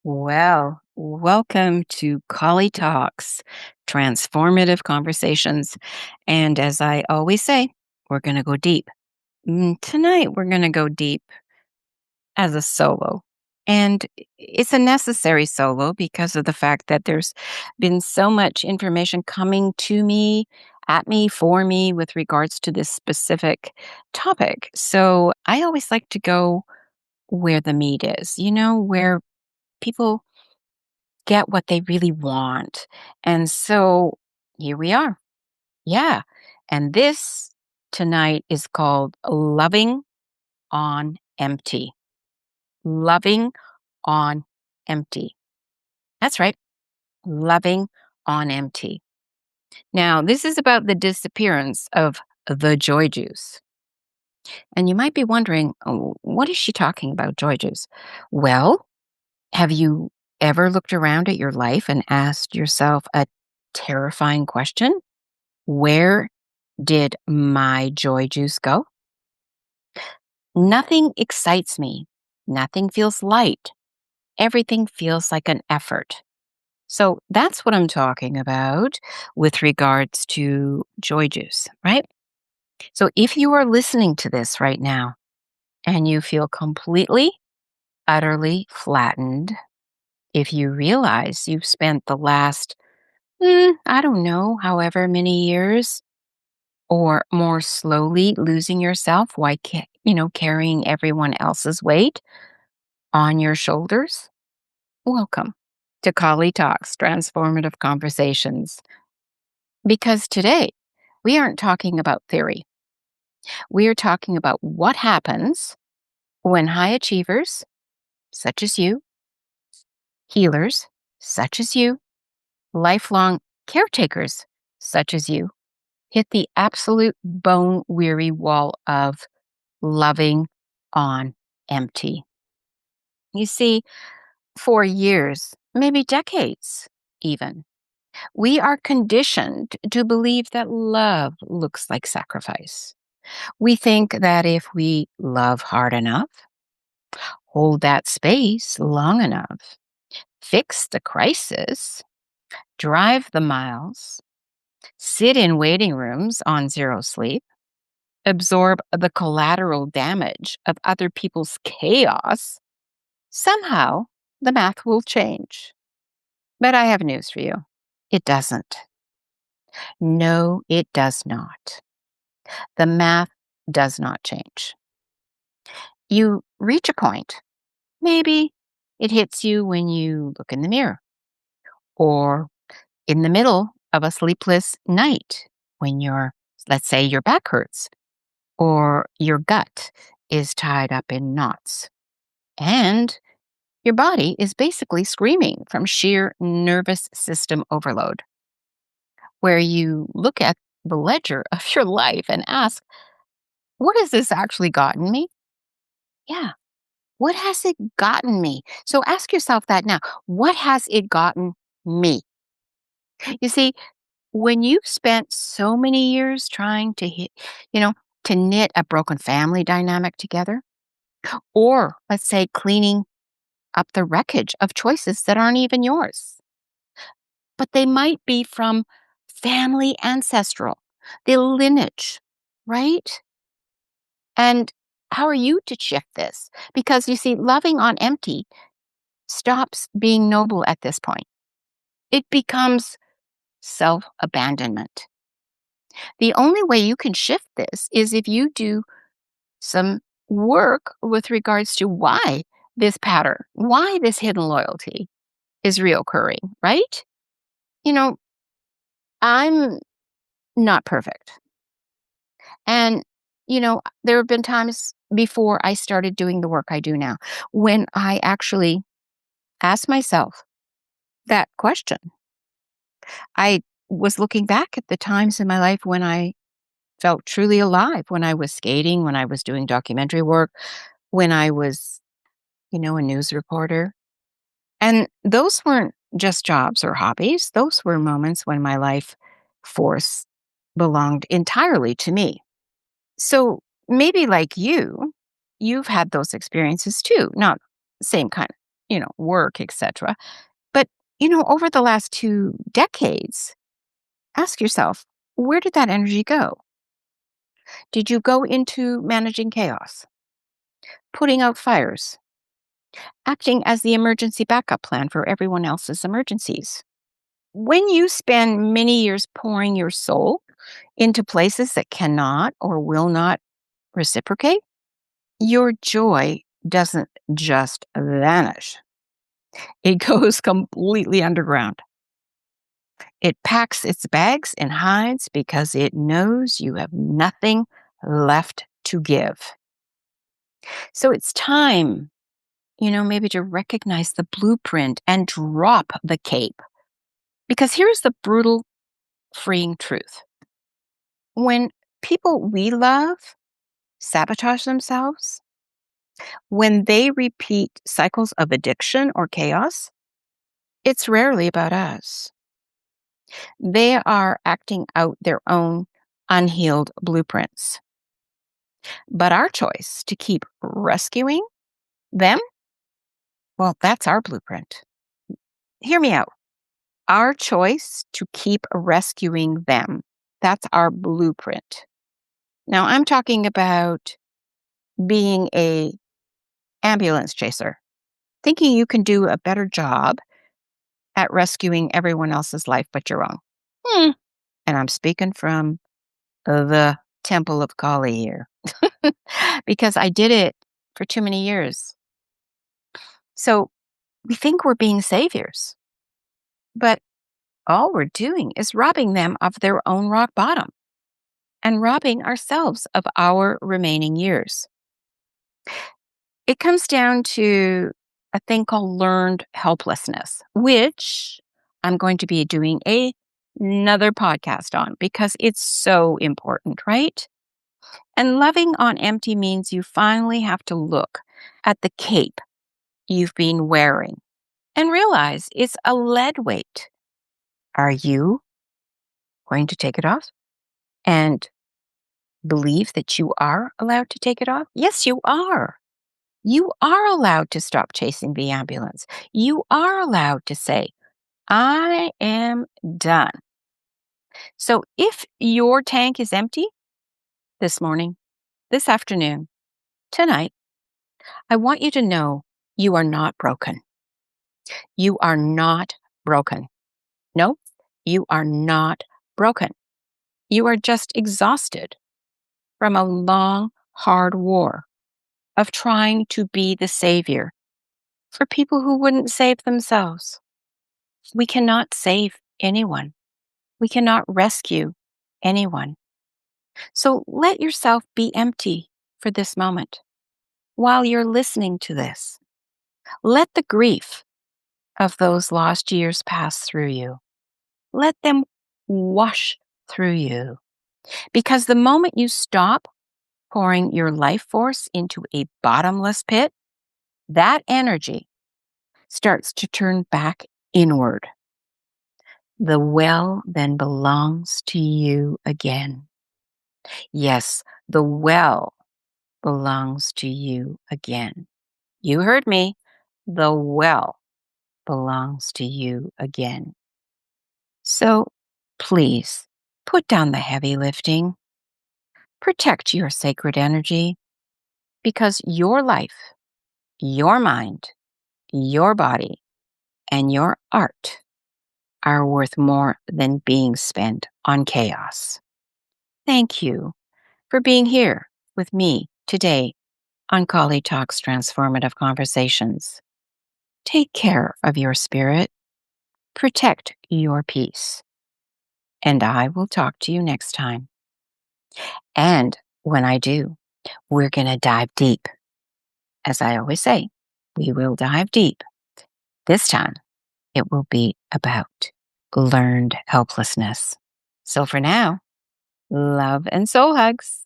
Well, welcome to Colli Talks, transformative conversations. And as I always say, we're going to go deep. Tonight, we're going to go deep as a solo. And it's a necessary solo because of the fact that there's been so much information coming to me, at me, for me with regards to this specific topic. So I always like to go where the meat is, where people get what they really want. And so here we are. Yeah. And this tonight is called Loving on Empty. Loving on Empty. That's right. Loving on Empty. Now, this is about the disappearance of the joy juice. And you might be wondering, oh, what is she talking about, joy juice? Well, have you ever looked around at your life and asked yourself a terrifying question? Where did my joy juice go? Nothing excites me. Nothing feels light. Everything feels like an effort. So that's what I'm talking about with regards to joy juice, right? So if you are listening to this right now and you feel completely, utterly flattened, if you realize you've spent the last, I don't know, however many years or more slowly losing yourself while carrying everyone else's weight on your shoulders, welcome to Colli Talks, transformative conversations. Because today we aren't talking about theory. We are talking about what happens when high achievers such as you, healers such as you, lifelong caretakers such as you hit the absolute bone weary wall of loving on empty. You see, for years, maybe decades even, we are conditioned to believe that love looks like sacrifice. We think that if we love hard enough, hold that space long enough, fix the crisis, drive the miles, sit in waiting rooms on zero sleep, absorb the collateral damage of other people's chaos, somehow the math will change. But I have news for you. It doesn't. No, it does not. The math does not change. You reach a point. Maybe it hits you when you look in the mirror or in the middle of a sleepless night when let's say, your back hurts or your gut is tied up in knots. And your body is basically screaming from sheer nervous system overload, where you look at the ledger of your life and ask, what has this actually gotten me? Yeah. What has it gotten me? So ask yourself that now. What has it gotten me? You see, when you've spent so many years trying to you know, to knit a broken family dynamic together, or let's say cleaning up the wreckage of choices that aren't even yours, but they might be from family ancestral, the lineage, right? And how are you to shift this? Because you see, loving on empty stops being noble at this point. It becomes self abandonment. The only way you can shift this is if you do some work with regards to why this pattern, why this hidden loyalty is reoccurring, right? You know, I'm not perfect. And, there have been times before I started doing the work I do now when I actually asked myself that question. I was looking back at the times in my life when I felt truly alive, when I was skating, when I was doing documentary work, when I was, a news reporter. And those weren't just jobs or hobbies. Those were moments when my life force belonged entirely to me. So maybe like you've had those experiences too, not same kind. work, etc. But, over the last 2 decades, ask yourself, where did that energy go? Did you go into managing chaos, putting out fires, acting as the emergency backup plan for everyone else's emergencies? When you spend many years pouring your soul into places that cannot or will not reciprocate, your joy doesn't just vanish, it goes completely underground. It packs its bags and hides because it knows you have nothing left to give. So it's time, maybe to recognize the blueprint and drop the cape. Because here's the brutal, freeing truth. When people we love sabotage themselves, when they repeat cycles of addiction or chaos, it's rarely about us. They are acting out their own unhealed blueprints. But our choice to keep rescuing them, well, that's our blueprint. Hear me out. Our choice to keep rescuing them, that's our blueprint. Now, I'm talking about being a ambulance chaser, thinking you can do a better job at rescuing everyone else's life but your own. Hmm. And I'm speaking from the Temple of Colli here because I did it for too many years. So we think we're being saviors, but all we're doing is robbing them of their own rock bottom and robbing ourselves of our remaining years. It comes down to a thing called learned helplessness, which I'm going to be doing another podcast on because it's so important, right? And loving on empty means you finally have to look at the cape you've been wearing and realize it's a lead weight. Are you going to take it off and believe that you are allowed to take it off? Yes, you are. You are allowed to stop chasing the ambulance. You are allowed to say, I am done. So if your tank is empty this morning, this afternoon, tonight, I want you to know you are not broken. You are not broken. No, you are not broken. You are just exhausted from a long, hard war of trying to be the savior for people who wouldn't save themselves. We cannot save anyone. We cannot rescue anyone. So let yourself be empty for this moment while you're listening to this. Let the grief of those lost years pass through you. Let them wash through you. Because the moment you stop pouring your life force into a bottomless pit, that energy starts to turn back inward. The well then belongs to you again. Yes, the well belongs to you again. You heard me. The well belongs to you again. So please put down the heavy lifting. Protect your sacred energy because your life, your mind, your body, and your art are worth more than being spent on chaos. Thank you for being here with me today on ColliTalks Transformative Conversations. Take care of your spirit, protect your peace, and I will talk to you next time. And when I do, we're going to dive deep. As I always say, we will dive deep. This time, it will be about learned helplessness. So for now, love and soul hugs.